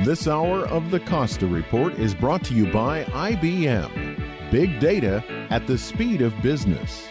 This hour of the Costa Report is brought to you by IBM. Big data at the speed of business.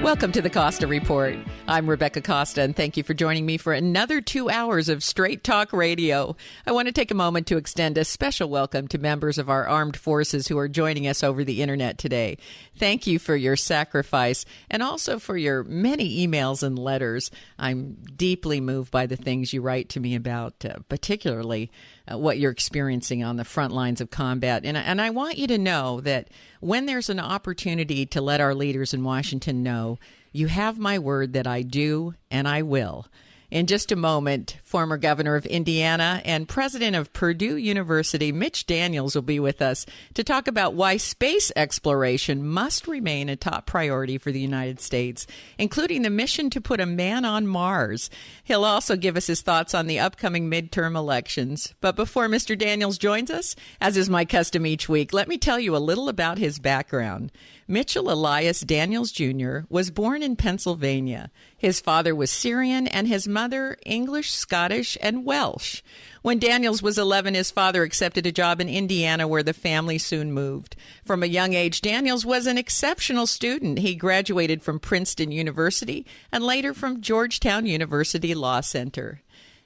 Welcome to the Costa Report. I'm Rebecca Costa, and thank you for joining me for another 2 hours of straight talk radio. I want to take a moment to extend a special welcome to members of our armed forces who are joining us over the internet today. Thank you for your sacrifice and also for your many emails and letters. I'm deeply moved by the things you write to me about, particularly what you're experiencing on the front lines of combat. And I want you to know that when there's an opportunity to let our leaders in Washington know, you have my word that I do and I will. In just a moment, former governor of Indiana and president of Purdue University, Mitch Daniels, will be with us to talk about why space exploration must remain a top priority for the United States, including the mission to put a man on Mars. He'll also give us his thoughts on the upcoming midterm elections. But before Mr. Daniels joins us, as is my custom each week, let me tell you a little about his background. Mitchell Elias Daniels Jr. was born in Pennsylvania. His father was Syrian and his mother English, Scottish, and Welsh. When Daniels was 11, his father accepted a job in Indiana where the family soon moved. From a young age, Daniels was an exceptional student. He graduated from Princeton University and later from Georgetown University Law Center.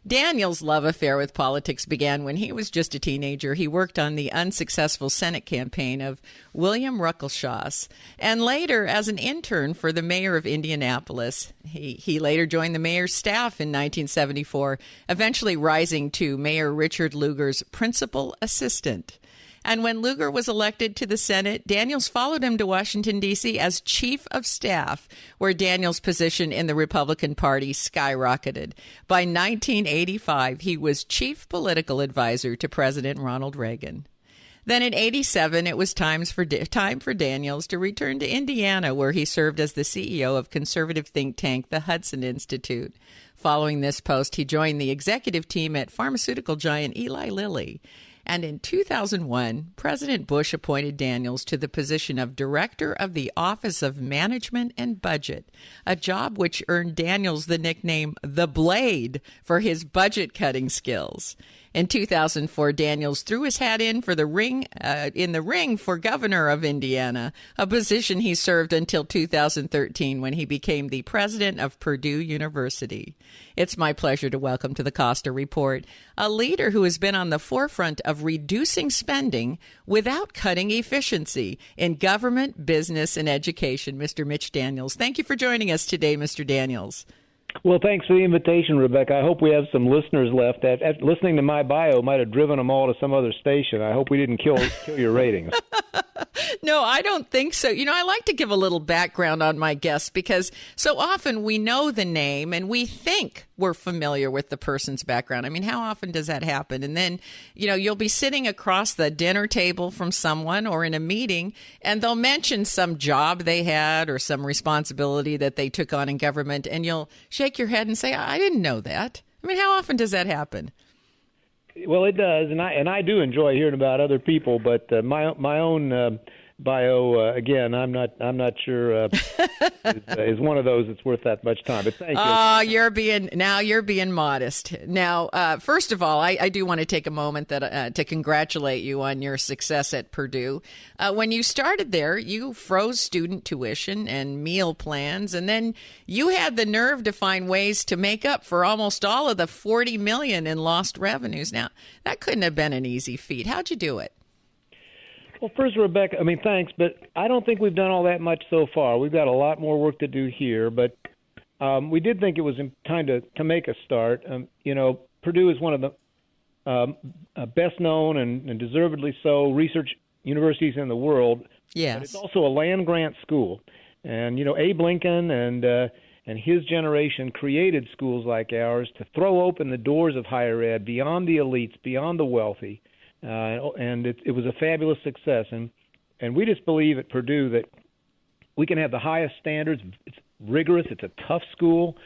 Daniels' love affair with politics began when he was just a teenager. He worked on the unsuccessful Senate campaign of William Ruckelshaus, and later as an intern for the mayor of Indianapolis. He later joined the mayor's staff in 1974, eventually rising to Mayor Richard Lugar's principal assistant. And when Lugar was elected to the Senate, Daniels followed him to Washington, D.C. as chief of staff, where Daniels' position in the Republican Party skyrocketed. By 1985, he was chief political advisor to President Ronald Reagan. Then in 87, it was time for Daniels to return to Indiana, where he served as the CEO of conservative think tank, the Hudson Institute. Following this post, he joined the executive team at pharmaceutical giant Eli Lilly. And in 2001, President Bush appointed Daniels to the position of Director of the Office of Management and Budget, a job which earned Daniels the nickname The Blade for his budget-cutting skills. In 2004, Daniels threw his hat in the ring for governor of Indiana, a position he served until 2013 when he became the president of Purdue University. It's my pleasure to welcome to the Costa Report a leader who has been on the forefront of reducing spending without cutting efficiency in government, business, and education, Mr. Mitch Daniels. Thank you for joining us today, Mr. Daniels. Well, thanks for the invitation, Rebecca. I hope we have some listeners left. Listening to my bio might have driven them all to some other station. I hope we didn't kill your ratings. No, I don't think so. You know, I like to give a little background on my guests because so often we know the name and we think we're familiar with the person's background. I mean, how often does that happen? And then, you know, you'll be sitting across the dinner table from someone or in a meeting and they'll mention some job they had or some responsibility that they took on in government, and you'll shake your head and say, I didn't know that. I mean, how often does that happen? Well, it does, and I do enjoy hearing about other people, but my own bio, again, I'm not sure is one of those that's worth that much time. But thank you. Oh, you're being modest. Now, first of all, I do want to take a moment to congratulate you on your success at Purdue. When you started there, you froze student tuition and meal plans, and then you had the nerve to find ways to make up for almost all of the $40 million in lost revenues. Now, that couldn't have been an easy feat. How'd you do it? Well, first, Rebecca, thanks, but I don't think we've done all that much so far. We've got a lot more work to do here, but we did think it was time to make a start. Purdue is one of the best-known and deservedly so research universities in the world. Yes. But it's also a land-grant school. And, Abe Lincoln and his generation created schools like ours to throw open the doors of higher ed beyond the elites, beyond the wealthy. And it was a fabulous success. And we just believe at Purdue that we can have the highest standards. It's rigorous. It's a tough school,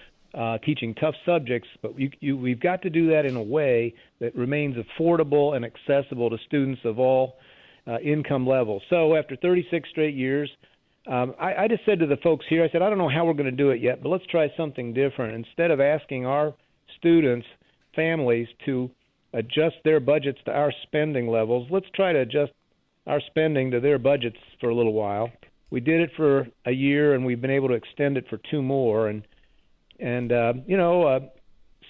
teaching tough subjects. But we've got to do that in a way that remains affordable and accessible to students of all income levels. So after 36 straight years, I just said to the folks here, I said, I don't know how we're going to do it yet, but let's try something different. Instead of asking our students, families to adjust their budgets to our spending levels. Let's try to adjust our spending to their budgets for a little while. We did it for a year, and we've been able to extend it for 2 more.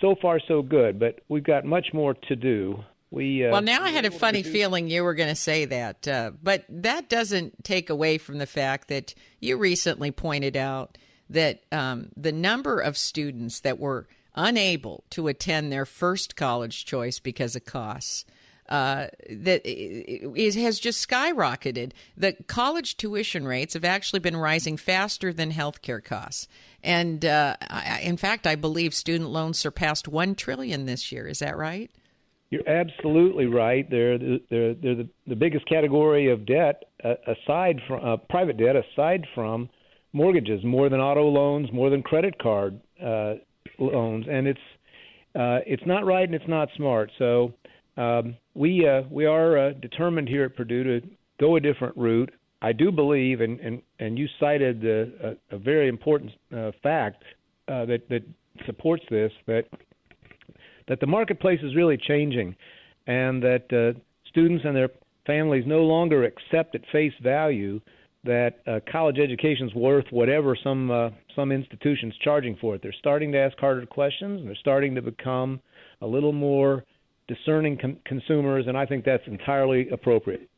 So far so good, but we've got much more to do. Well, now I had a funny feeling you were going to say that, but that doesn't take away from the fact that you recently pointed out that the number of students that were unable to attend their first college choice because of costs has just skyrocketed. The college tuition rates have actually been rising faster than healthcare costs. And in fact, I believe student loans surpassed $1 trillion this year. Is that right? You're absolutely right. They're the biggest category of debt aside from private debt, aside from mortgages, more than auto loans, more than credit card loans, and it's not right and it's not smart. So we are determined here at Purdue to go a different route. I do believe, and you cited a very important fact that supports this, that the marketplace is really changing, and that students and their families no longer accept at face value that college education is worth whatever some institution's charging for it. They're starting to ask harder questions, and they're starting to become a little more discerning consumers, and I think that's entirely appropriate.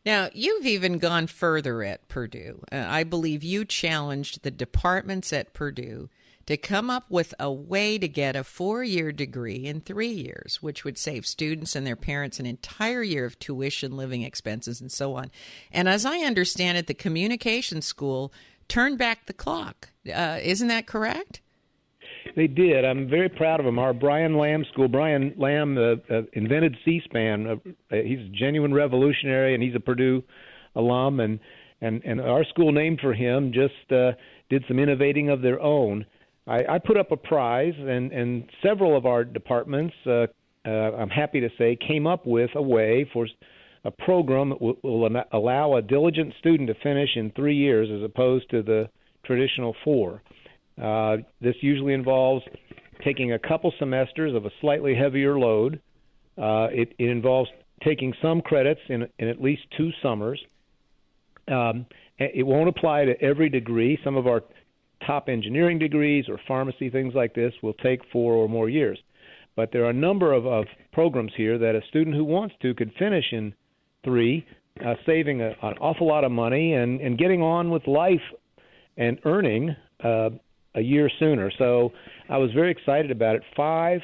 Now, you've even gone further at Purdue. I believe you challenged the departments at Purdue to come up with a way to get a 4-year degree in 3 years, which would save students and their parents an entire year of tuition, living expenses, and so on. And as I understand it, the communications school turned back the clock. Isn't that correct? They did. I'm very proud of them. Our Brian Lamb School, Brian Lamb invented C-SPAN. He's a genuine revolutionary, and he's a Purdue alum. And our school, named for him, just did some innovating of their own. I put up a prize, and several of our departments, I'm happy to say, came up with a way for a program that will allow a diligent student to finish in 3 years as opposed to the traditional 4. This usually involves taking a couple semesters of a slightly heavier load. It involves taking some credits in at least 2 summers. It won't apply to every degree. Some of our top engineering degrees or pharmacy, things like this, will take 4 or more years. But there are a number of programs here that a student who wants to could finish in 3, saving an awful lot of money and getting on with life and earning a year sooner. So I was very excited about it. 5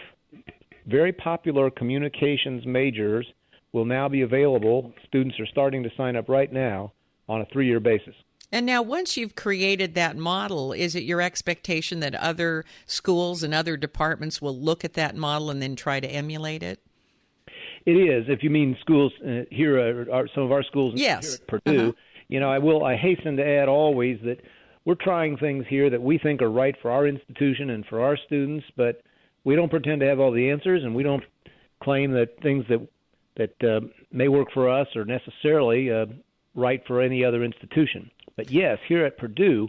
very popular communications majors will now be available. Students are starting to sign up right now on a 3-year basis. And now, once you've created that model, is it your expectation that other schools and other departments will look at that model and then try to emulate it? It is. If you mean schools here, some of our schools yes. Here at Purdue, I hasten to add always that we're trying things here that we think are right for our institution and for our students, but we don't pretend to have all the answers, and we don't claim that things that may work for us are necessarily right for any other institution. But yes, here at Purdue,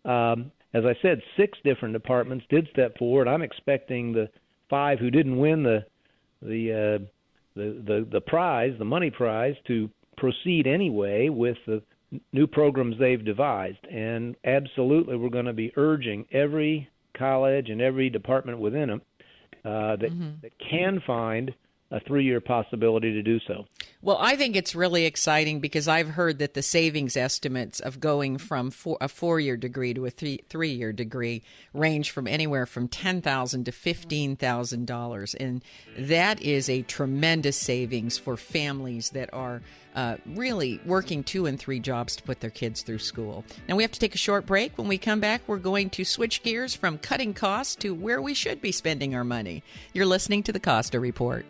as I said, 6 different departments did step forward. I'm expecting the 5 who didn't win the prize, the money prize, to proceed anyway with the new programs they've devised. And absolutely, we're going to be urging every college and every department within them that can find a 3-year possibility to do so. Well, I think it's really exciting because I've heard that the savings estimates of going from a 4-year degree to a 3-year degree range from anywhere from $10,000 to $15,000. And that is a tremendous savings for families that are really working 2 and 3 jobs to put their kids through school. Now, we have to take a short break. When we come back, we're going to switch gears from cutting costs to where we should be spending our money. You're listening to the Costa Report.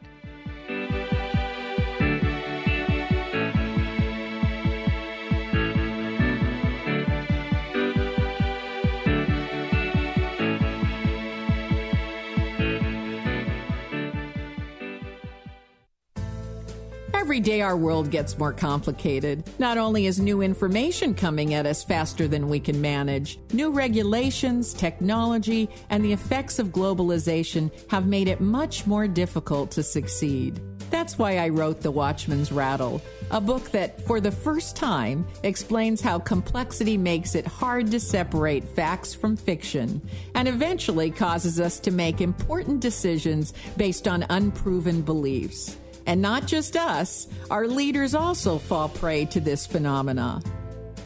Every day our world gets more complicated. Not only is new information coming at us faster than we can manage, new regulations, technology, and the effects of globalization have made it much more difficult to succeed. That's why I wrote The Watchman's Rattle, a book that, for the first time, explains how complexity makes it hard to separate facts from fiction, and eventually causes us to make important decisions based on unproven beliefs. And not just us, our leaders also fall prey to this phenomena.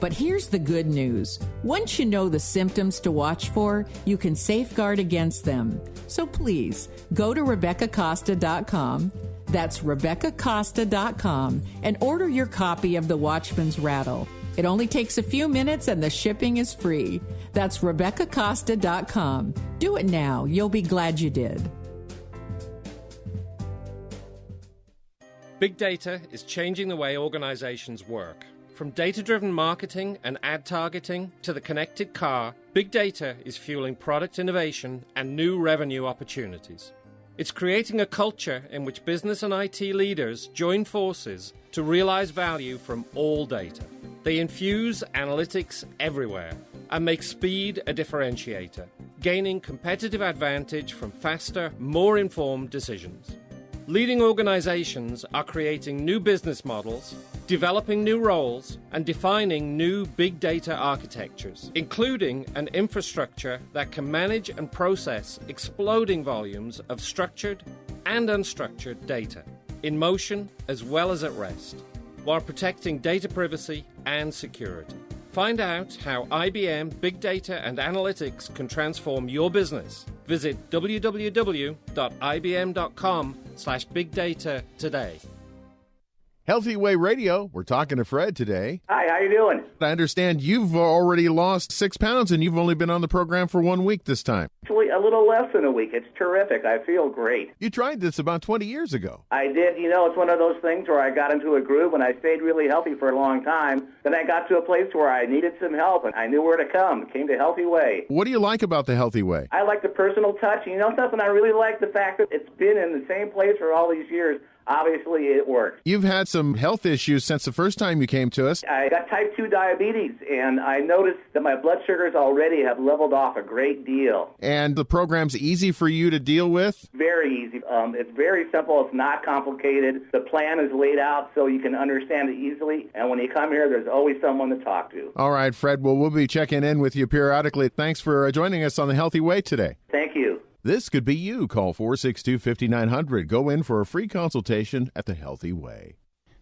But here's the good news. Once you know the symptoms to watch for, you can safeguard against them. So please, go to RebeccaCosta.com. That's RebeccaCosta.com and order your copy of The Watchman's Rattle. It only takes a few minutes and the shipping is free. That's RebeccaCosta.com. Do it now. You'll be glad you did. Big data is changing the way organizations work. From data-driven marketing and ad targeting to the connected car, big data is fueling product innovation and new revenue opportunities. It's creating a culture in which business and IT leaders join forces to realize value from all data. They infuse analytics everywhere and make speed a differentiator, gaining competitive advantage from faster, more informed decisions. Leading organizations are creating new business models, developing new roles, and defining new big data architectures, including an infrastructure that can manage and process exploding volumes of structured and unstructured data, in motion as well as at rest, while protecting data privacy and security. Find out how IBM Big Data and Analytics can transform your business. Visit www.ibm.com/bigdata today. Healthy Way Radio, we're talking to Fred today. Hi, how you doing? I understand you've already lost 6 pounds and you've only been on the program for 1 week this time. Actually, a little less than a week. It's terrific. I feel great. You tried this about 20 years ago. I did. You know, it's one of those things where I got into a groove and I stayed really healthy for a long time. Then I got to a place where I needed some help and I knew where to come. Came to Healthy Way. What do you like about the Healthy Way? I like the personal touch. You know something? I really like the fact that it's been in the same place for all these years. Obviously, it works. You've had some health issues since the first time you came to us. I got type 2 diabetes, and I noticed that my blood sugars already have leveled off a great deal. And the program's easy for you to deal with? Very easy. It's very simple. It's not complicated. The plan is laid out so you can understand it easily. And when you come here, there's always someone to talk to. All right, Fred. Well, we'll be checking in with you periodically. Thanks for joining us on the Healthy Way today. Thank you. This could be you. Call 462-5900. Go in for a free consultation at the Healthy Way.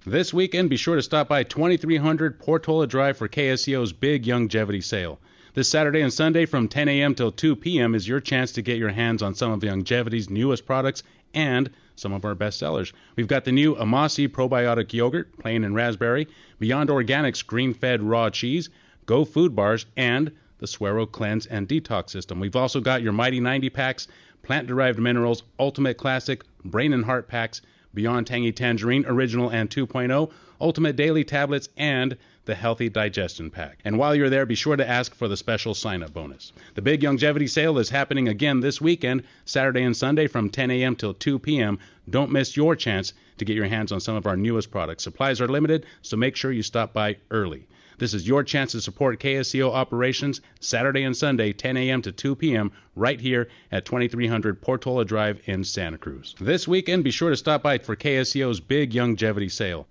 This weekend, be sure to stop by 2300 Portola Drive for KSCO's big longevity sale. This Saturday and Sunday from 10 a.m. till 2 p.m. is your chance to get your hands on some of Longevity's newest products and some of our best sellers. We've got the new Amasi probiotic yogurt, plain and raspberry, Beyond Organics green-fed raw cheese, Go Food Bars, and the Swero Cleanse and Detox System. We've also got your Mighty 90 packs, plant-derived minerals, Ultimate Classic, Brain and Heart packs, Beyond Tangy Tangerine Original and 2.0, Ultimate Daily Tablets, and the Healthy Digestion Pack. And while you're there, be sure to ask for the special sign-up bonus. The big longevity sale is happening again this weekend, Saturday and Sunday from 10 a.m. till 2 p.m. Don't miss your chance to get your hands on some of our newest products. Supplies are limited, so make sure you stop by early. This is your chance to support KSCO operations Saturday and Sunday, 10 a.m. to 2 p.m. right here at 2300 Portola Drive in Santa Cruz. This weekend, be sure to stop by for KSCO's big longevity sale.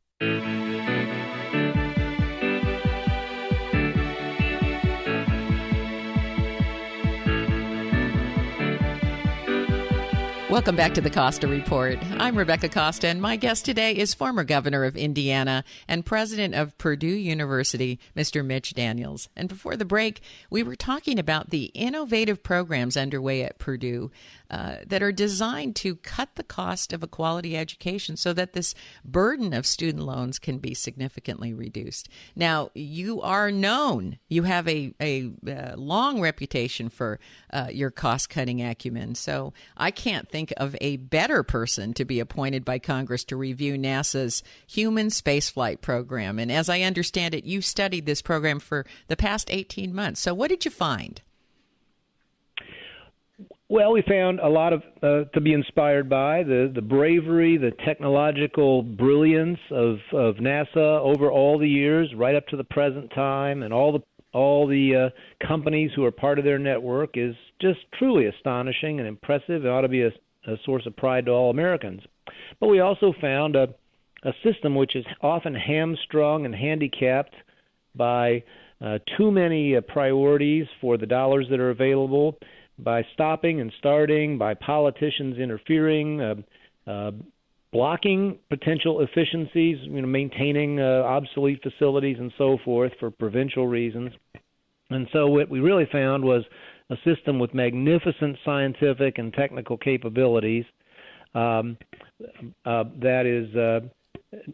Welcome back to the Costa Report. I'm Rebecca Costa, and my guest today is former governor of Indiana and president of Purdue University, Mr. Mitch Daniels. And before the break, we were talking about the innovative programs underway at Purdue that are designed to cut the cost of a quality education so that this burden of student loans can be significantly reduced. Now, you are known. You have a long reputation for your cost-cutting acumen. So I can't think of a better person to be appointed by Congress to review NASA's human spaceflight program. And as I understand it, you studied this program for the past 18 months. So what did you find? Well, we found a lot of to be inspired by the bravery, the technological brilliance of NASA over all the years, right up to the present time, and all the companies who are part of their network is just truly astonishing and impressive. It ought to be a source of pride to all Americans. But we also found a system which is often hamstrung and handicapped by too many priorities for the dollars that are available, by stopping and starting, by politicians interfering, blocking potential efficiencies, maintaining obsolete facilities and so forth for provincial reasons. And so what we really found was a system with magnificent scientific and technical capabilities that is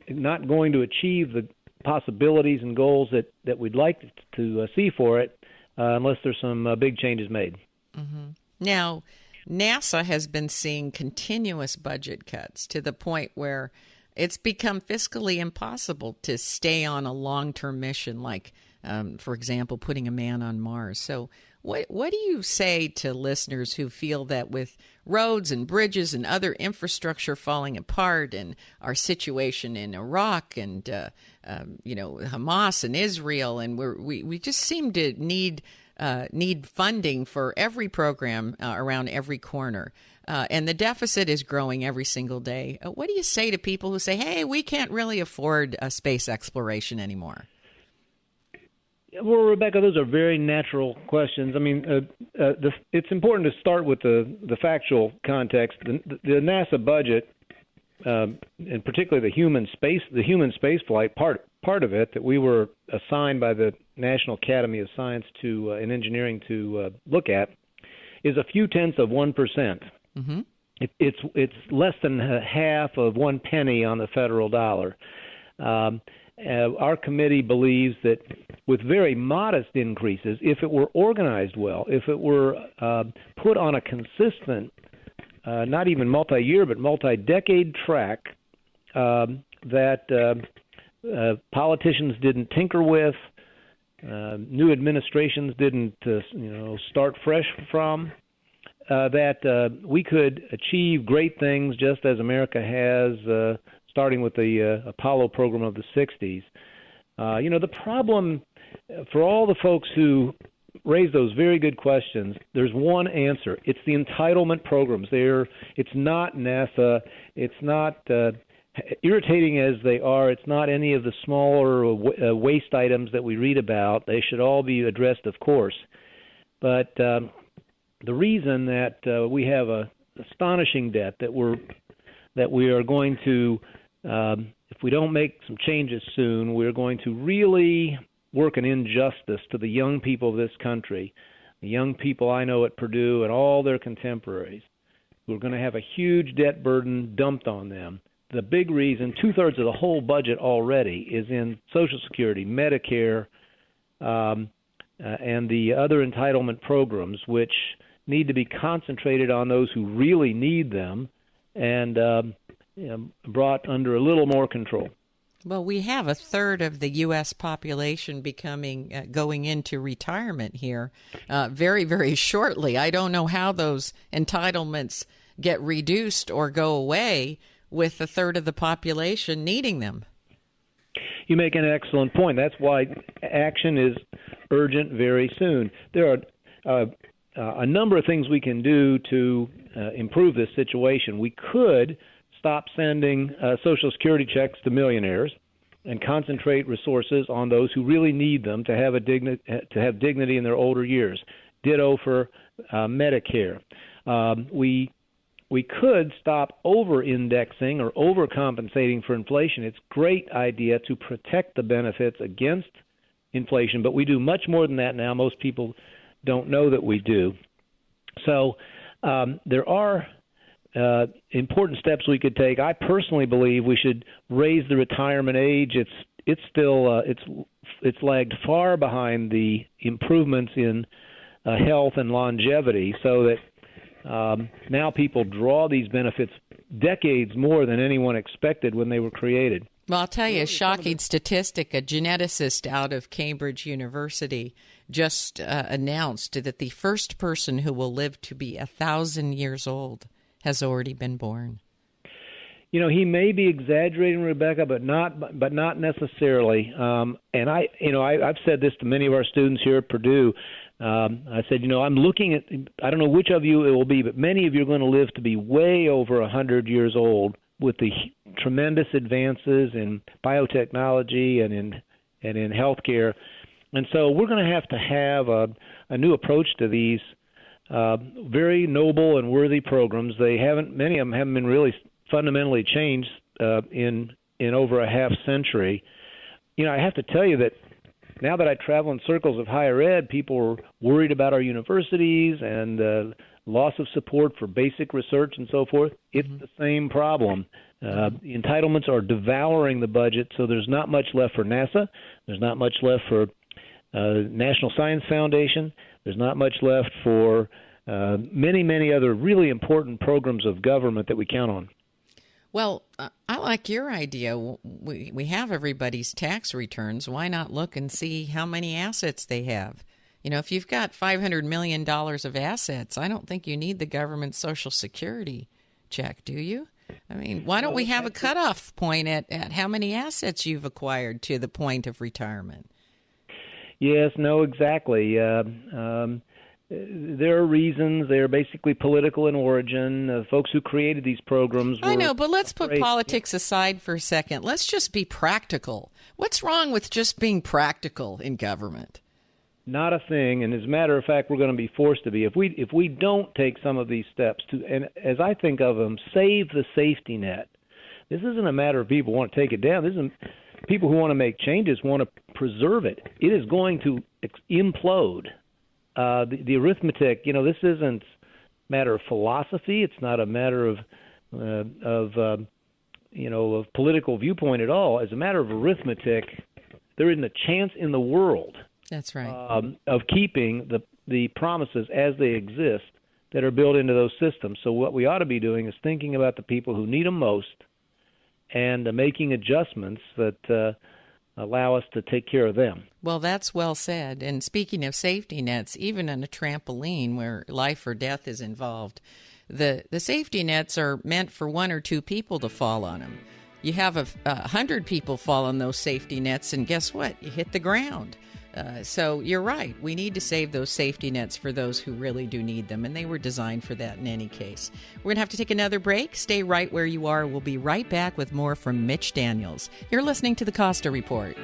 not going to achieve the possibilities and goals that we'd like to see for it unless there's some big changes made. Mm-hmm. Now, NASA has been seeing continuous budget cuts to the point where it's become fiscally impossible to stay on a long-term mission, like, for example, putting a man on Mars. So what do you say to listeners who feel that with roads and bridges and other infrastructure falling apart and our situation in Iraq and, Hamas and Israel, and we just seem to need funding for every program around every corner. And the deficit is growing every single day. What do you say to people who say, hey, we can't really afford space exploration anymore? Well, Rebecca, those are very natural questions. I mean, it's important to start with the factual context. The NASA budget, and particularly the human space flight part of it that we were assigned by the National Academy of Science and Engineering to look at, is a few tenths of 1%. Mm-hmm. It's less than half of 1 penny on the federal dollar. Our committee believes that with very modest increases, if it were organized well, if it were put on a consistent, not even multi-year, but multi-decade track that politicians didn't tinker with, new administrations didn't start fresh from, that we could achieve great things just as America has, starting with the Apollo program of the 60s. The problem for all the folks who raise those very good questions, there's one answer. It's the entitlement programs. It's not NASA. It's not irritating as they are. It's not any of the smaller waste items that we read about. They should all be addressed, of course. But the reason that we have a astonishing debt that we are going to, if we don't make some changes soon, we're going to really work an injustice to the young people of this country, the young people I know at Purdue and all their contemporaries, who are going to have a huge debt burden dumped on them. The big reason, 2/3 of the whole budget already is in Social Security, Medicare, and the other entitlement programs, which need to be concentrated on those who really need them and brought under a little more control. Well, we have 1/3 of the U.S. population going into retirement here very, very shortly. I don't know how those entitlements get reduced or go away with 1/3 of the population needing them. You make an excellent point. That's why action is urgent very soon. There are a number of things we can do to improve this situation. We could stop sending Social Security checks to millionaires and concentrate resources on those who really need them to have dignity in their older years. Ditto for Medicare. We could stop over-indexing or overcompensating for inflation. It's a great idea to protect the benefits against inflation, but we do much more than that now. Most people don't know that we do. So there are important steps we could take. I personally believe we should raise the retirement age. It's still it's lagged far behind the improvements in health and longevity, so that now people draw these benefits decades more than anyone expected when they were created. Well, I'll tell you a shocking statistic. A geneticist out of Cambridge University just announced that the first person who will live to be 1,000 years old has already been born. He may be exaggerating, Rebecca, but not necessarily. And I've said this to many of our students here at Purdue. I said, I'm looking at, I don't know which of you it will be, but many of you are going to live to be way over 100 years old with the tremendous advances in biotechnology and in healthcare. And so we're going to have a new approach to these very noble and worthy programs. Many of them haven't been really fundamentally changed in over a half century. I have to tell you that now that I travel in circles of higher ed, people are worried about our universities and loss of support for basic research and so forth. It's the same problem. The entitlements are devouring the budget, so there's not much left for NASA. There's not much left for National Science Foundation. There's not much left for many, many other really important programs of government that we count on. Well, I like your idea. We have everybody's tax returns. Why not look and see how many assets they have? If you've got $500 million of assets, I don't think you need the government's Social Security check, do you? I mean, why don't we have a cutoff point at how many assets you've acquired to the point of retirement? Yes, no, exactly. There are reasons. They're basically political in origin. The folks who created these programs I know, but let's put politics aside for a second. Let's just be practical. What's wrong with just being practical in government? Not a thing, and as a matter of fact, we're going to be forced to be. If we don't take some of these steps to, and as I think of them, save the safety net. This isn't a matter of people want to take it down. This isn't people who want to make changes want to preserve it. It is going to implode. The arithmetic, this isn't a matter of philosophy. It's not a matter of political viewpoint at all. As a matter of arithmetic, there isn't a chance in the world. That's right. Of keeping the promises as they exist that are built into those systems. So what we ought to be doing is thinking about the people who need them most and making adjustments that allow us to take care of them. Well, that's well said. And speaking of safety nets, even on a trampoline where life or death is involved, the safety nets are meant for one or two people to fall on them. You have 100 people fall on those safety nets, and guess what? You hit the ground. So you're right. We need to save those safety nets for those who really do need them, and they were designed for that in any case. We're going to have to take another break. Stay right where you are. We'll be right back with more from Mitch Daniels. You're listening to the Costa Report.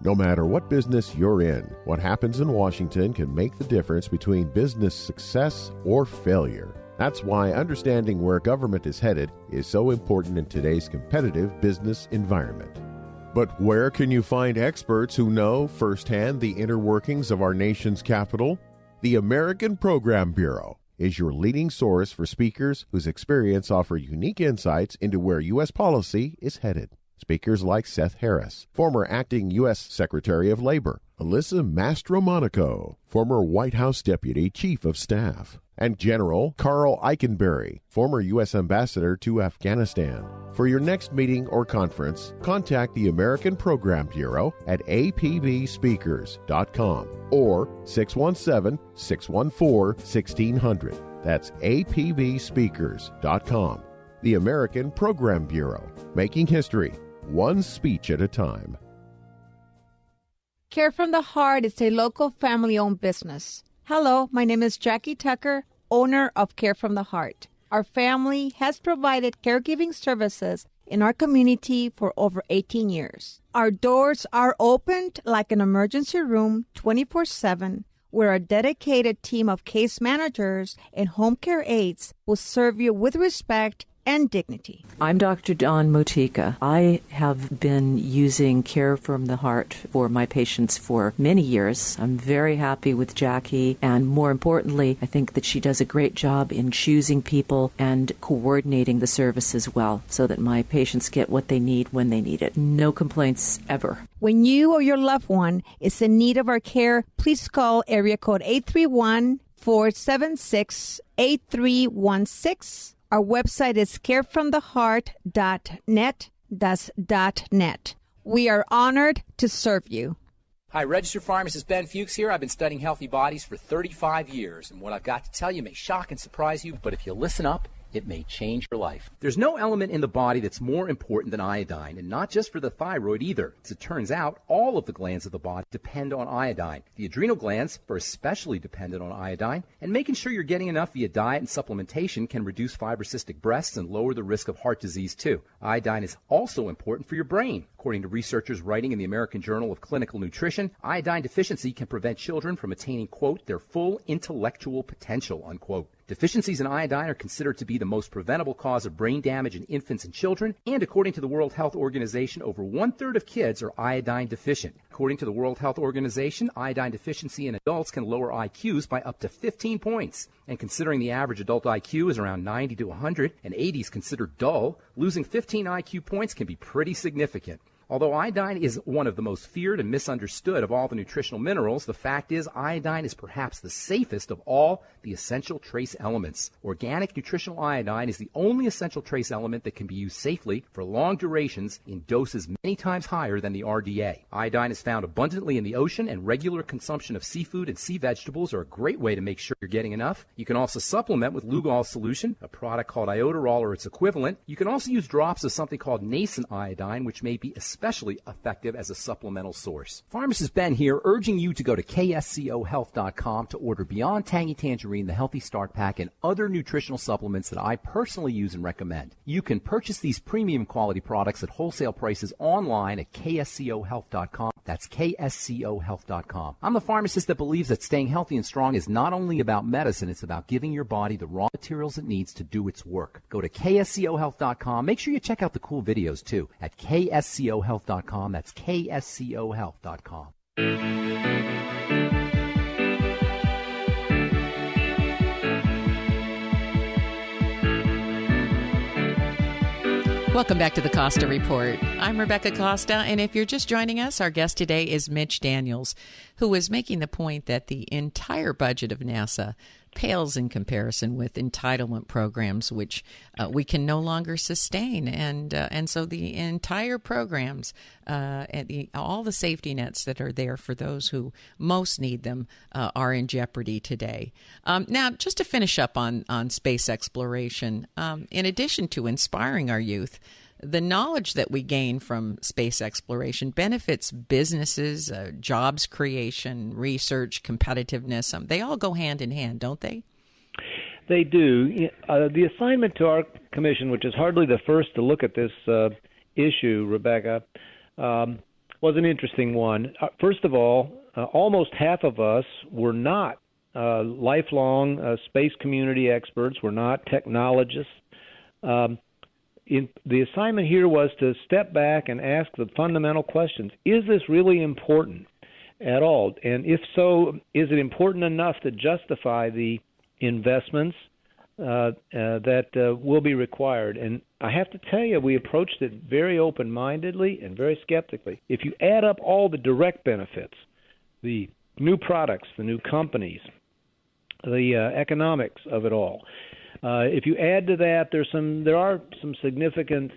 No matter what business you're in, what happens in Washington can make the difference between business success or failure. That's why understanding where government is headed is so important in today's competitive business environment. But where can you find experts who know firsthand the inner workings of our nation's capital? The American Program Bureau is your leading source for speakers whose experience offer unique insights into where U.S. policy is headed. Speakers like Seth Harris, former acting U.S. Secretary of Labor, Alyssa Mastromonaco, former White House Deputy Chief of Staff, and General Carl Eikenberry, former U.S. Ambassador to Afghanistan. For your next meeting or conference, contact the American Program Bureau at apbspeakers.com or 617-614-1600. That's apbspeakers.com. The American Program Bureau, making history, one speech at a time. Care from the Heart is a local family-owned business. Hello, my name is Jackie Tucker, owner of Care from the Heart. Our family has provided caregiving services in our community for over 18 years. Our doors are opened like an emergency room 24/7, where our dedicated team of case managers and home care aides will serve you with respect and dignity. I'm Dr. Dawn Motika. I have been using Care from the Heart for my patients for many years. I'm very happy with Jackie, and more importantly, I think that she does a great job in choosing people and coordinating the services well so that my patients get what they need when they need it. No complaints ever. When you or your loved one is in need of our care, please call area code 831 476-8316. Our website is carefromtheheart.net. That's .net. We are honored to serve you. Hi, registered pharmacist Ben Fuchs here. I've been studying healthy bodies for 35 years, and what I've got to tell you may shock and surprise you, but if you listen up, it may change your life. There's no element in the body that's more important than iodine, and not just for the thyroid either. As it turns out, all of the glands of the body depend on iodine. The adrenal glands are especially dependent on iodine, and making sure you're getting enough via diet and supplementation can reduce fibrocystic breasts and lower the risk of heart disease too. Iodine is also important for your brain. According to researchers writing in the American Journal of Clinical Nutrition, iodine deficiency can prevent children from attaining, quote, their full intellectual potential, unquote. Deficiencies in iodine are considered to be the most preventable cause of brain damage in infants and children, and according to the World Health Organization, over 1/3 of kids are iodine deficient. According to the World Health Organization, iodine deficiency in adults can lower IQs by up to 15 points. And considering the average adult IQ is around 90 to 100, and 80 is considered dull, losing 15 IQ points can be pretty significant. Although iodine is one of the most feared and misunderstood of all the nutritional minerals, the fact is iodine is perhaps the safest of all the essential trace elements. Organic nutritional iodine is the only essential trace element that can be used safely for long durations in doses many times higher than the RDA. Iodine is found abundantly in the ocean, and regular consumption of seafood and sea vegetables are a great way to make sure you're getting enough. You can also supplement with Lugol solution, a product called iodoral or its equivalent. You can also use drops of something called nascent iodine, which may be especially effective as a supplemental source. Pharmacist Ben here, urging you to go to kscohealth.com to order Beyond Tangy Tangerine, the Healthy Start Pack, and other nutritional supplements that I personally use and recommend. You can purchase these premium quality products at wholesale prices online at kscohealth.com. That's kscohealth.com. I'm the pharmacist that believes that staying healthy and strong is not only about medicine, it's about giving your body the raw materials it needs to do its work. Go to kscohealth.com. Make sure you check out the cool videos too at kscohealth.com. That's kscohealth.com. Welcome back to the Costa Report. I'm Rebecca Costa, and if you're just joining us, our guest today is Mitch Daniels, who is making the point that the entire budget of NASA pales in comparison with entitlement programs, which we can no longer sustain, and so the entire programs and all the safety nets that are there for those who most need them are in jeopardy today. Now, just to finish up on space exploration, in addition to inspiring our youth, the knowledge that we gain from space exploration benefits businesses, jobs creation, research, competitiveness. They all go hand in hand, don't they? They do. The assignment to our commission, which is hardly the first to look at this issue, Rebecca, was an interesting one. First of all, almost half of us were not lifelong space community experts. We're not technologists. The assignment here was to step back and ask the fundamental questions. Is this really important at all? And if so, is it important enough to justify the investments that will be required? And I have to tell you, we approached it very open-mindedly and very skeptically. If you add up all the direct benefits, the new products, the new companies, the economics of it all, if you add to that, there are some significant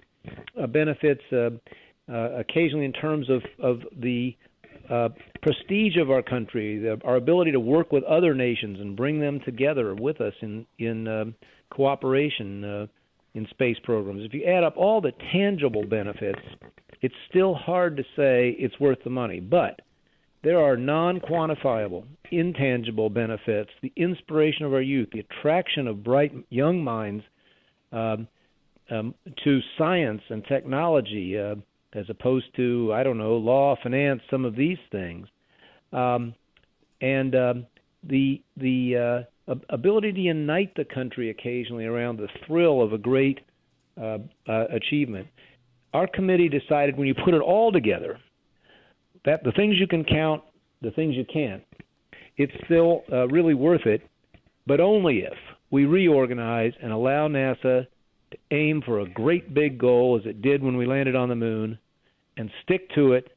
benefits occasionally in terms of the prestige of our country, our ability to work with other nations and bring them together with us in cooperation in space programs. If you add up all the tangible benefits, it's still hard to say it's worth the money. But there are non-quantifiable, intangible benefits, the inspiration of our youth, the attraction of bright young minds to science and technology as opposed to, law, finance, some of these things. And the ability to unite the country occasionally around the thrill of a great achievement. Our committee decided when you put it all together, that the things you can count, the things you can't, it's still really worth it, but only if we reorganize and allow NASA to aim for a great big goal, as it did when we landed on the moon, and stick to it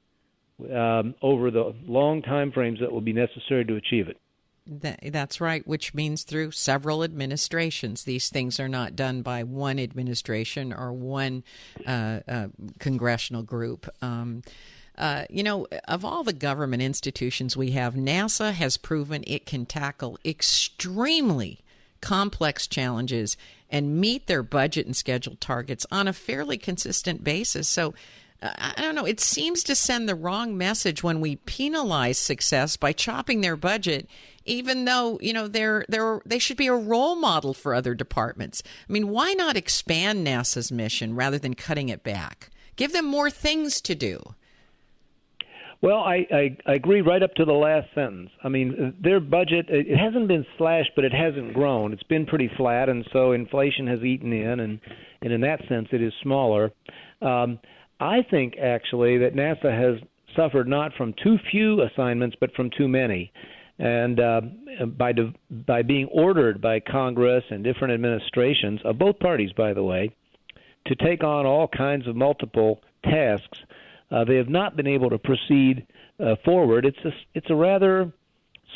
over the long time frames that will be necessary to achieve it. That's right, which means through several administrations. These things are not done by one administration or one congressional group. Of all the government institutions we have, NASA has proven it can tackle extremely complex challenges and meet their budget and schedule targets on a fairly consistent basis. So, I don't know, it seems to send the wrong message when we penalize success by chopping their budget, even though, they should be a role model for other departments. I mean, why not expand NASA's mission rather than cutting it back? Give them more things to do. Well, I agree right up to the last sentence. I mean, their budget, it hasn't been slashed, but it hasn't grown. It's been pretty flat, and so inflation has eaten in, and in that sense it is smaller. I think, actually, that NASA has suffered not from too few assignments, but from too many. And by being ordered by Congress and different administrations, of both parties, by the way, to take on all kinds of multiple tasks, they have not been able to proceed forward. It's a rather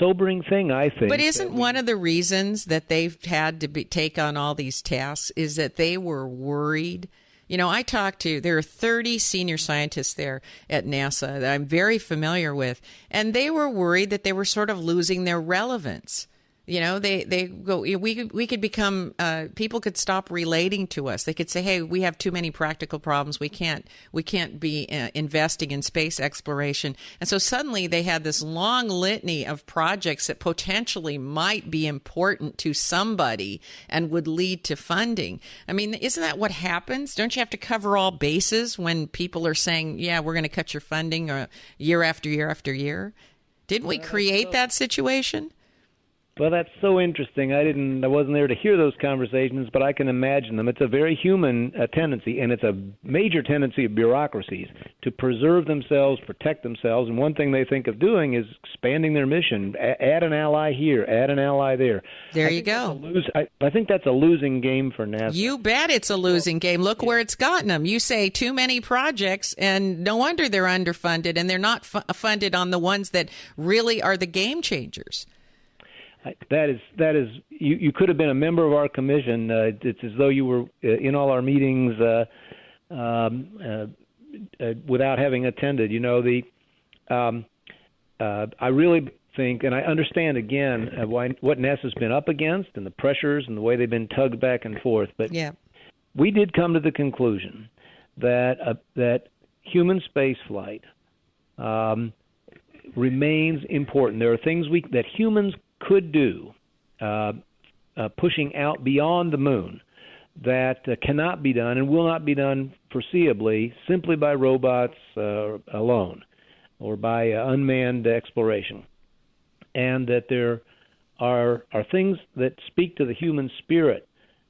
sobering thing, I think. But isn't one of the reasons that they've had to take on all these tasks is that they were worried? There are 30 senior scientists there at NASA that I'm very familiar with, and they were worried that they were sort of losing their relevance. They go, we could become, people could stop relating to us. They could say, hey, we have too many practical problems. We can't be investing in space exploration. And so suddenly they had this long litany of projects that potentially might be important to somebody and would lead to funding. I mean, isn't that what happens? Don't you have to cover all bases when people are saying, yeah, we're going to cut your funding year after year after year? Didn't we create that situation? Well, that's so interesting. I wasn't there to hear those conversations, but I can imagine them. It's a very human tendency, and it's a major tendency of bureaucracies to preserve themselves, protect themselves. And one thing they think of doing is expanding their mission. Add an ally here, add an ally there. There you go. I think that's a losing game for NASA. You bet it's a losing game. Look where it's gotten them. You say too many projects, and no wonder they're underfunded, and they're not funded on the ones that really are the game changers. That is. You could have been a member of our commission. It's as though you were in all our meetings without having attended. I really think, and I understand again what NASA's been up against and the pressures and the way they've been tugged back and forth. But we did come to the conclusion that human space flight remains important. There are things that humans could do, pushing out beyond the moon, that cannot be done and will not be done foreseeably simply by robots alone or by unmanned exploration. And that there are things that speak to the human spirit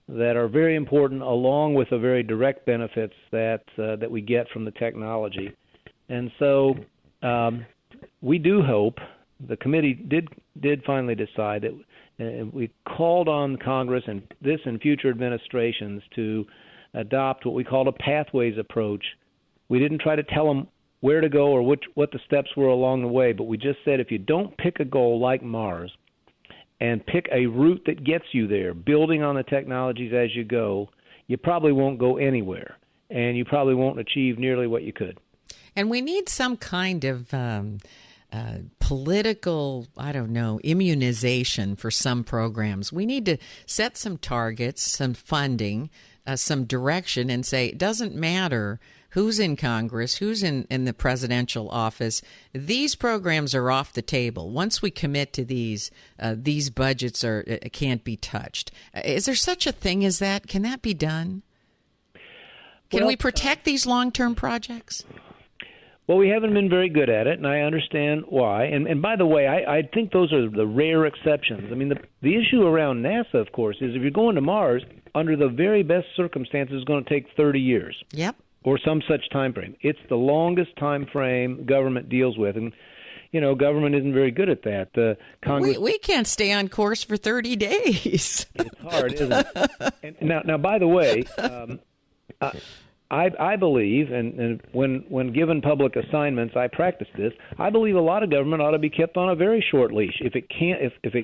that are very important, along with the very direct benefits that we get from the technology. And so we do hope. The committee did finally decide that we called on Congress and this and future administrations to adopt what we called a pathways approach. We didn't try to tell them where to go or what the steps were along the way, but we just said if you don't pick a goal like Mars and pick a route that gets you there, building on the technologies as you go, you probably won't go anywhere, and you probably won't achieve nearly what you could. And we need some kind of political, immunization for some programs. We need to set some targets, some funding, some direction, and say it doesn't matter who's in Congress, who's in the presidential office. These programs are off the table. Once we commit to these budgets can't be touched. Is there such a thing as that? Can that be done? Can we protect these long-term projects? Well, we haven't been very good at it, and I understand why. And by the way, I think those are the rare exceptions. I mean, the issue around NASA, of course, is if you're going to Mars, under the very best circumstances, it's going to take 30 years. Yep. Or some such time frame. It's the longest time frame government deals with, and government isn't very good at that. Congress, we can't stay on course for 30 days. It's hard, isn't it? And now, by the way, I believe, and when given public assignments, I practice this. I believe a lot of government ought to be kept on a very short leash. If it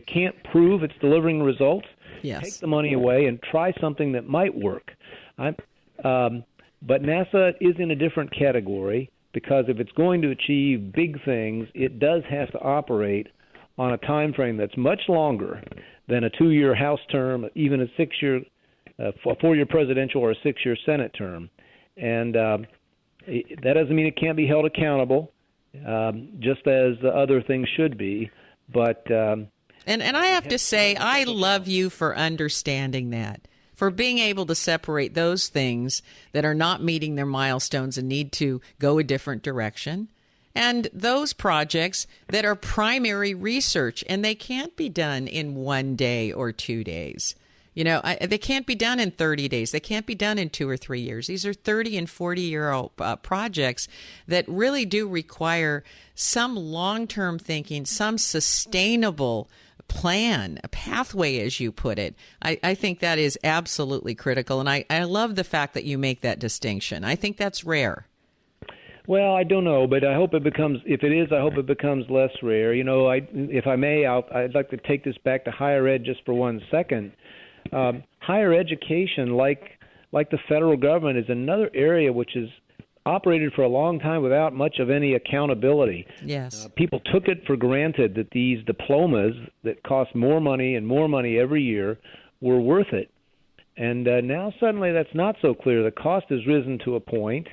can't prove it's delivering results, yes, take the money away and try something that might work. But NASA is in a different category, because if it's going to achieve big things, it does have to operate on a time frame that's much longer than a 2-year House term, even a 6-year, a 4-year presidential or a 6-year Senate term. And that doesn't mean it can't be held accountable, just as other things should be. But and I have to say, I love you for understanding that, for being able to separate those things that are not meeting their milestones and need to go a different direction, and those projects that are primary research, and they can't be done in 1 day or 2 days. You know, they can't be done in 30 days. They can't be done in 2 or 3 years. These are 30 and 40-year-old projects that really do require some long-term thinking, some sustainable plan, a pathway, as you put it. I think that is absolutely critical, and I love the fact that you make that distinction. I think that's rare. Well, I don't know, but I hope it becomes, if it is, I hope it becomes less rare. You know, if I may, I'd like to take this back to higher ed just for 1 second. Higher education, like the federal government, is another area which is operated for a long time without much of any accountability. Yes. People took it for granted that these diplomas that cost more money and more money every year were worth it. And now suddenly that's not so clear. The cost has risen to a point.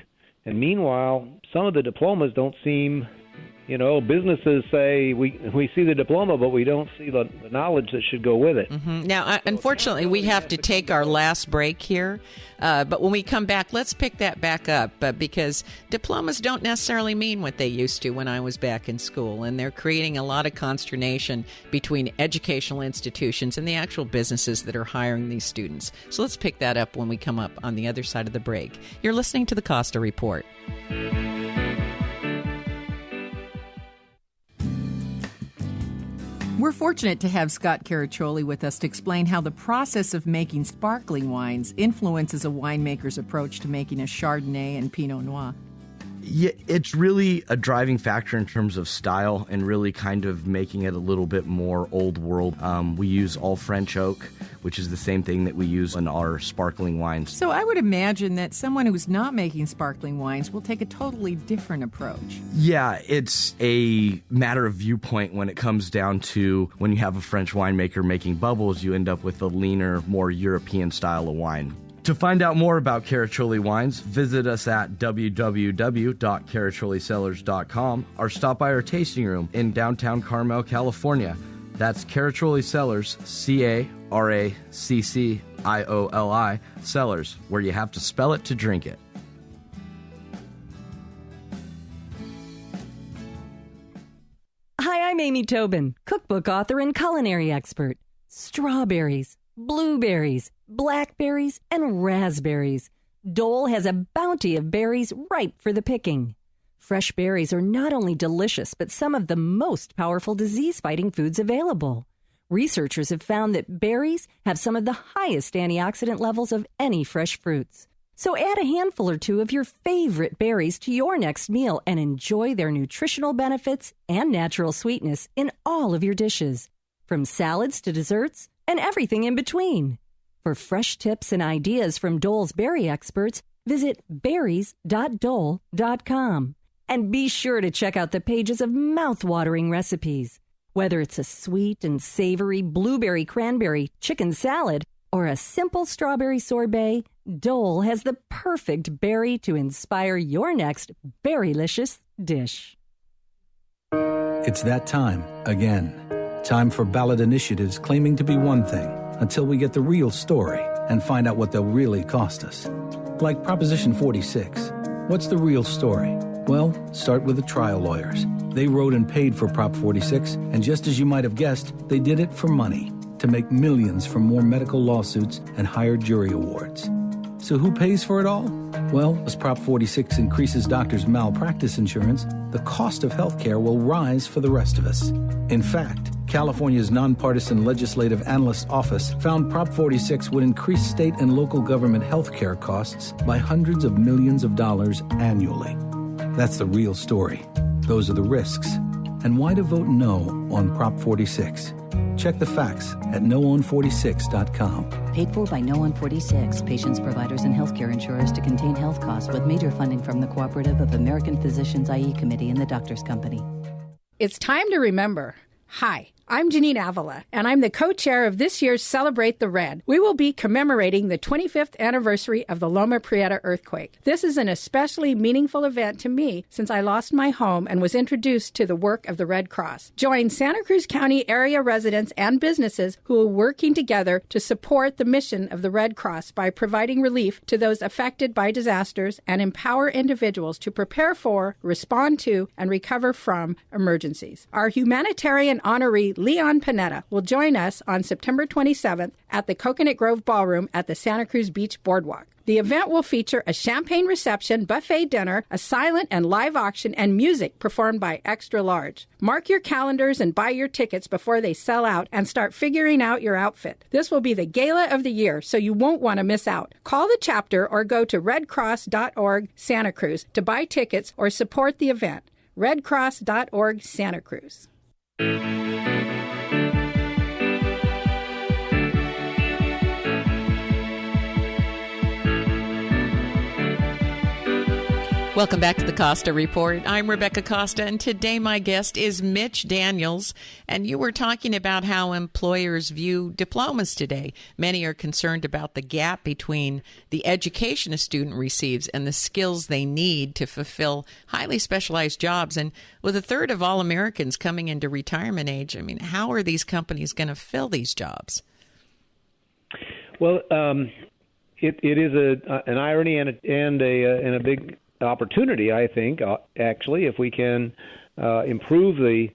And meanwhile, some of the diplomas don't seem, you know, businesses say we see the diploma, but we don't see the knowledge that should go with it. Mm-hmm. Now, unfortunately, we have to take our last break here. But when we come back, let's pick that back up because diplomas don't necessarily mean what they used to when I was back in school. And they're creating a lot of consternation between educational institutions and the actual businesses that are hiring these students. So let's pick that up when we come up on the other side of the break. You're listening to the Costa Report. We're fortunate to have Scott Caraccioli with us to explain how the process of making sparkling wines influences a winemaker's approach to making a Chardonnay and Pinot Noir. Yeah, it's really a driving factor in terms of style and really kind of making it a little bit more old world. We use all French oak, which is the same thing that we use in our sparkling wines. So I would imagine that someone who's not making sparkling wines will take a totally different approach. Yeah, it's a matter of viewpoint when it comes down to when you have a French winemaker making bubbles, you end up with a leaner, more European style of wine. To find out more about Caraccioli wines, visit us at www.caracciolicellars.com or stop by our tasting room in downtown Carmel, California. That's Caraccioli Cellars, Caraccioli Cellars, where you have to spell it to drink it. Hi, I'm Amy Tobin, cookbook author and culinary expert. Strawberries, blueberries, blackberries, and raspberries. Dole has a bounty of berries ripe for the picking. Fresh berries are not only delicious, but some of the most powerful disease-fighting foods available. Researchers have found that berries have some of the highest antioxidant levels of any fresh fruits. So add a handful or two of your favorite berries to your next meal and enjoy their nutritional benefits and natural sweetness in all of your dishes, from salads to desserts and everything in between. For fresh tips and ideas from Dole's berry experts, visit berries.dole.com. And be sure to check out the pages of mouth-watering recipes. Whether it's a sweet and savory blueberry cranberry chicken salad or a simple strawberry sorbet, Dole has the perfect berry to inspire your next berrylicious dish. It's that time again. Time for ballot initiatives claiming to be one thing until we get the real story and find out what they'll really cost us. Like Proposition 46. What's the real story? Well, start with the trial lawyers. They wrote and paid for Prop 46, and just as you might have guessed, they did it for money, to make millions from more medical lawsuits and higher jury awards. So who pays for it all? Well, as Prop 46 increases doctors' malpractice insurance, the cost of health care will rise for the rest of us. In fact, California's nonpartisan Legislative Analyst Office found Prop 46 would increase state and local government health care costs by hundreds of millions of dollars annually. That's the real story. Those are the risks. And why to vote no on Prop 46. Check the facts at noon46.com. Paid for by No on 46, patients, providers, and healthcare insurers to contain health costs with major funding from the Cooperative of American Physicians IE Committee and the Doctors Company. It's time to remember. Hi, I'm Janine Avila, and I'm the co-chair of this year's Celebrate the Red. We will be commemorating the 25th anniversary of the Loma Prieta earthquake. This is an especially meaningful event to me since I lost my home and was introduced to the work of the Red Cross. Join Santa Cruz County area residents and businesses who are working together to support the mission of the Red Cross by providing relief to those affected by disasters and empower individuals to prepare for, respond to, and recover from emergencies. Our humanitarian honoree Leon Panetta will join us on September 27th at the Coconut Grove Ballroom at the Santa Cruz Beach Boardwalk. The event will feature a champagne reception, buffet dinner, a silent and live auction, and music performed by Extra Large. Mark your calendars and buy your tickets before they sell out and start figuring out your outfit. This will be the gala of the year, so you won't want to miss out. Call the chapter or go to redcross.org Santa Cruz to buy tickets or support the event. redcross.org Santa Cruz. Welcome back to the Costa Report. I'm Rebecca Costa, and today my guest is Mitch Daniels. And you were talking about how employers view diplomas today. Many are concerned about the gap between the education a student receives and the skills they need to fulfill highly specialized jobs. And with a third of all Americans coming into retirement age, I mean, how are these companies going to fill these jobs? Well, it is an irony and a big opportunity, I think, actually, if we can improve the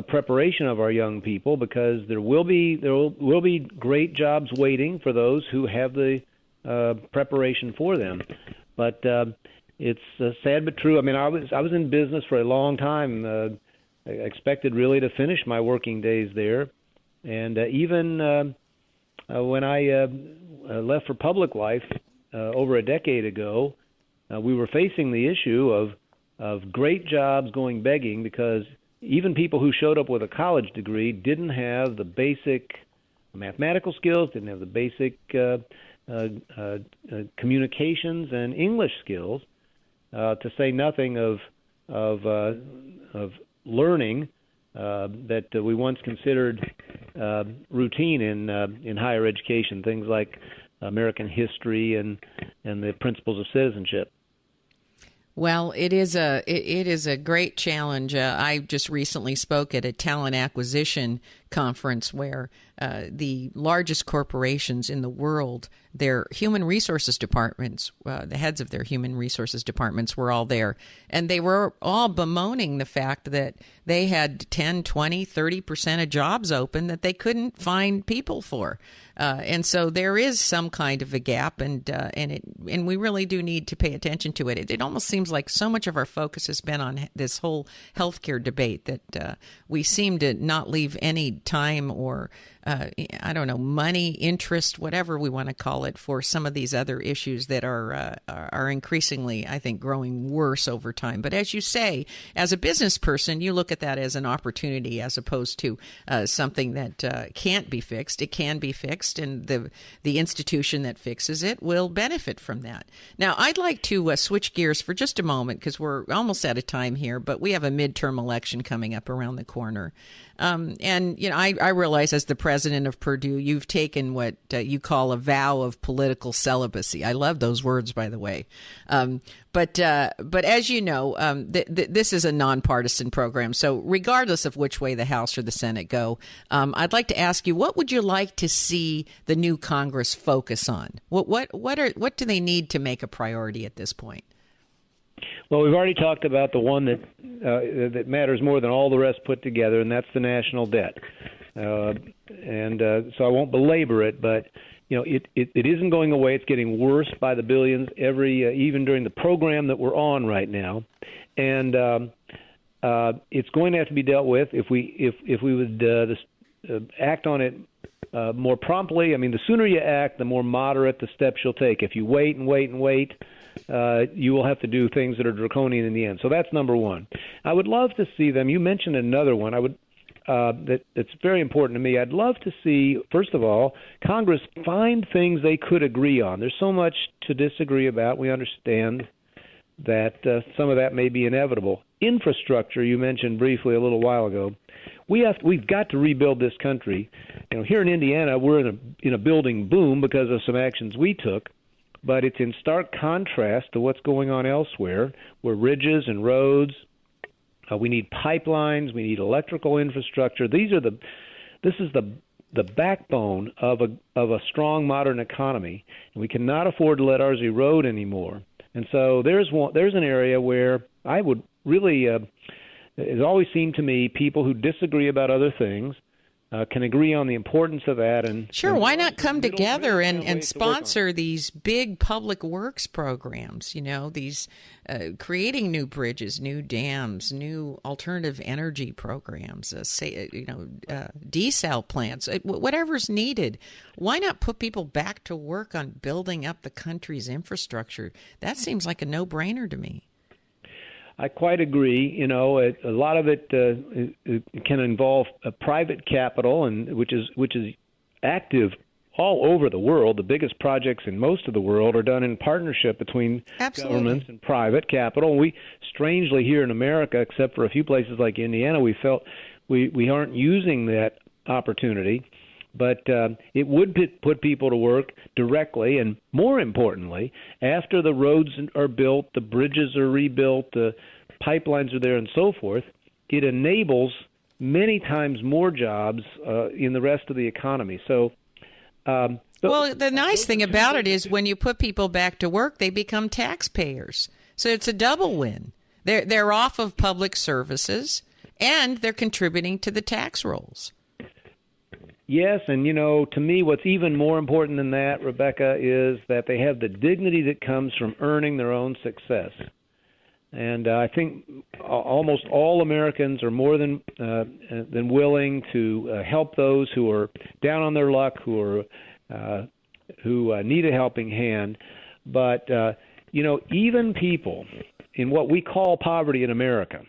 preparation of our young people, because there will be great jobs waiting for those who have the preparation for them. But it's sad but true. I mean, I was in business for a long time. I expected really to finish my working days there, and even when I left for public life over a decade ago, we were facing the issue of great jobs going begging, because even people who showed up with a college degree didn't have the basic mathematical skills, didn't have the basic communications and English skills, to say nothing of learning that we once considered routine in higher education, things like American history and the principles of citizenship. Well, it is a great challenge. I just recently spoke at a talent acquisition conference where the largest corporations in the world, their human resources departments, the heads of their human resources departments were all there. And they were all bemoaning the fact that they had 10, 20, 30% of jobs open that they couldn't find people for. And so there is some kind of a gap, and we really do need to pay attention to it. It almost seems like so much of our focus has been on this whole healthcare debate that we seem to not leave any time or money, interest, whatever we want to call it, for some of these other issues that are increasingly, I think, growing worse over time. But as you say, as a business person, you look at that as an opportunity as opposed to something that can't be fixed. It can be fixed, and the institution that fixes it will benefit from that. Now, I'd like to switch gears for just a moment, because we're almost out of time here, but we have a midterm election coming up around the corner. And, you know, I realize as the president of Purdue, you've taken what you call a vow of political celibacy. I love those words, by the way. But as you know, this is a nonpartisan program. So regardless of which way the House or the Senate go, I'd like to ask you, what would you like to see the new Congress focus on? What do they need to make a priority at this point? Well, we've already talked about the one that matters more than all the rest put together, and that's the national debt. So I won't belabor it, but you know, it isn't going away. It's getting worse by the billions even during the program that we're on right now, and it's going to have to be dealt with if we would act on it more promptly. I mean, the sooner you act, the more moderate the steps you'll take. If you wait and wait and wait, you will have to do things that are draconian in the end. So that's number one. I would love to see them. You mentioned another one. That's very important to me. I'd love to see, first of all, Congress find things they could agree on. There's so much to disagree about. We understand that some of that may be inevitable. Infrastructure, you mentioned briefly a little while ago. We've got to rebuild this country. Here in Indiana, we're in a building boom because of some actions we took, but it's in stark contrast to what's going on elsewhere, where ridges and roads. We need pipelines. We need electrical infrastructure. This is the backbone of a strong modern economy, and we cannot afford to let ours erode anymore. And so there's an area where I would really, it always seemed to me, people who disagree about other things can agree on the importance of that. And sure, why not come together and sponsor these big public works programs? These creating new bridges, new dams, new alternative energy programs, desal plants, whatever's needed. Why not put people back to work on building up the country's infrastructure? That seems like a no-brainer to me. I quite agree. A lot of it can involve private capital, and which is active all over the world. The biggest projects in most of the world are done in partnership between governments and private capital. We strangely here in America, except for a few places like Indiana, we felt we aren't using that opportunity. But it would put people to work directly, and more importantly, after the roads are built, the bridges are rebuilt, the pipelines are there, and so forth, it enables many times more jobs in the rest of the economy. So, well, the nice thing about it is when you put people back to work, they become taxpayers. So it's a double win. They're off of public services, and they're contributing to the tax rolls. Yes, and to me, what's even more important than that, Rebecca, is that they have the dignity that comes from earning their own success. And I think almost all Americans are more than willing to help those who are down on their luck, who need a helping hand. But even people in what we call poverty in America,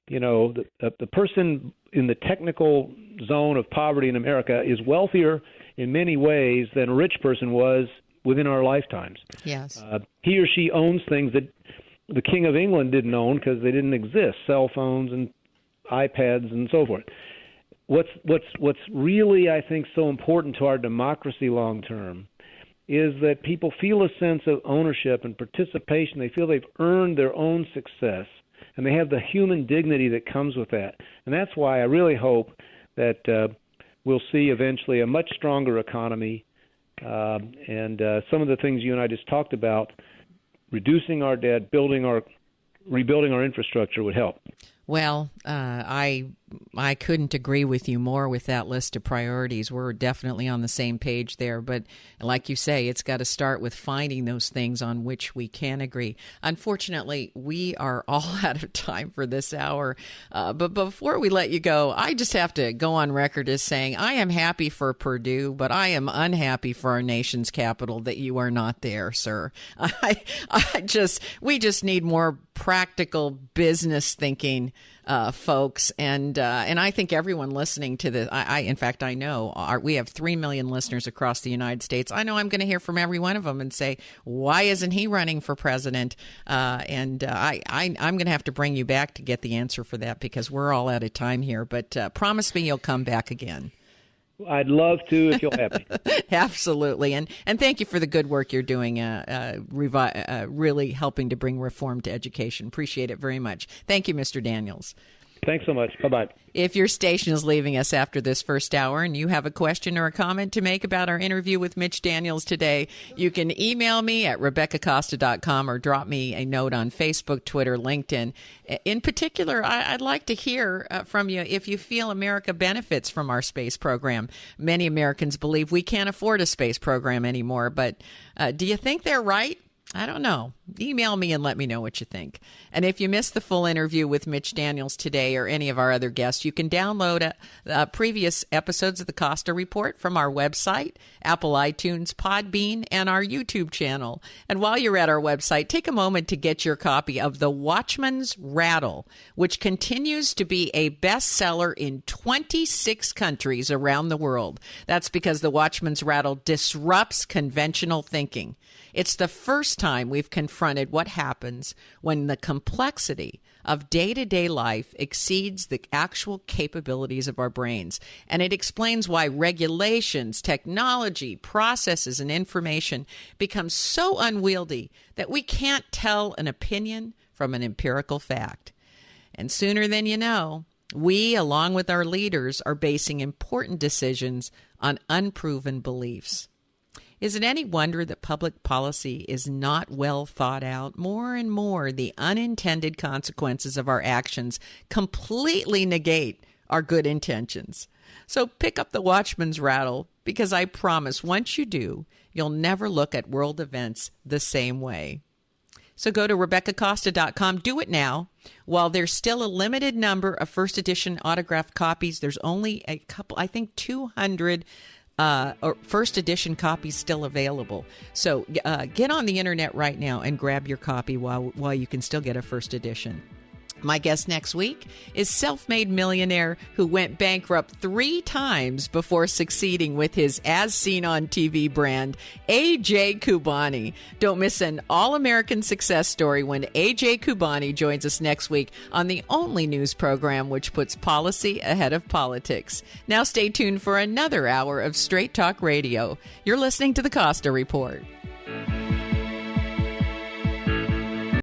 the person in the technical zone of poverty in America is wealthier in many ways than a rich person was within our lifetimes. Yes. He or she owns things that the King of England didn't own because they didn't exist, cell phones and iPads and so forth. What's really, I think, so important to our democracy long term is that people feel a sense of ownership and participation. They feel they've earned their own success, and they have the human dignity that comes with that. And that's why I really hope that we'll see eventually a much stronger economy, and some of the things you and I just talked about, reducing our debt, rebuilding our infrastructure would help. Well, I couldn't agree with you more with that list of priorities. We're definitely on the same page there. But like you say, it's got to start with finding those things on which we can agree. Unfortunately, we are all out of time for this hour. But before we let you go, I just have to go on record as saying I am happy for Purdue, but I am unhappy for our nation's capital that you are not there, sir. We just need more practical business thinking folks, and I think everyone listening to this, in fact, I know we have 3 million listeners across the United States. I know I'm going to hear from every one of them and say, why isn't he running for president? I'm going to have to bring you back to get the answer for that because we're all out of time here. But promise me you'll come back again. I'd love to if you'll have me. Absolutely. And thank you for the good work you're doing, really helping to bring reform to education. Appreciate it very much. Thank you, Mr. Daniels. Thanks so much. Bye-bye. If your station is leaving us after this first hour and you have a question or a comment to make about our interview with Mitch Daniels today, you can email me at RebeccaCosta.com or drop me a note on Facebook, Twitter, LinkedIn. In particular, I'd like to hear from you if you feel America benefits from our space program. Many Americans believe we can't afford a space program anymore, but do you think they're right? I don't know. Email me and let me know what you think. And if you missed the full interview with Mitch Daniels today or any of our other guests, you can download previous episodes of the Costa Report from our website, Apple iTunes, Podbean, and our YouTube channel. And while you're at our website, take a moment to get your copy of The Watchman's Rattle, which continues to be a bestseller in 26 countries around the world. That's because The Watchman's Rattle disrupts conventional thinking. It's the first time we've confronted what happens when the complexity of day-to-day life exceeds the actual capabilities of our brains. And it explains why regulations, technology, processes, and information become so unwieldy that we can't tell an opinion from an empirical fact. And sooner than you know, we, along with our leaders, are basing important decisions on unproven beliefs. Is it any wonder that public policy is not well thought out? More and more, the unintended consequences of our actions completely negate our good intentions. So pick up The Watchman's Rattle, because I promise once you do, you'll never look at world events the same way. So go to RebeccaCosta.com. Do it now. While there's still a limited number of first edition autographed copies, there's only a couple, I think 200 or first edition copies still available. So get on the internet right now and grab your copy while you can still get a first edition. My guest next week is self-made millionaire who went bankrupt 3 times before succeeding with his As Seen on TV brand, A.J. Kubani. Don't miss an all-American success story when A.J. Kubani joins us next week on the only news program which puts policy ahead of politics. Now stay tuned for another hour of Straight Talk Radio. You're listening to the Costa Report.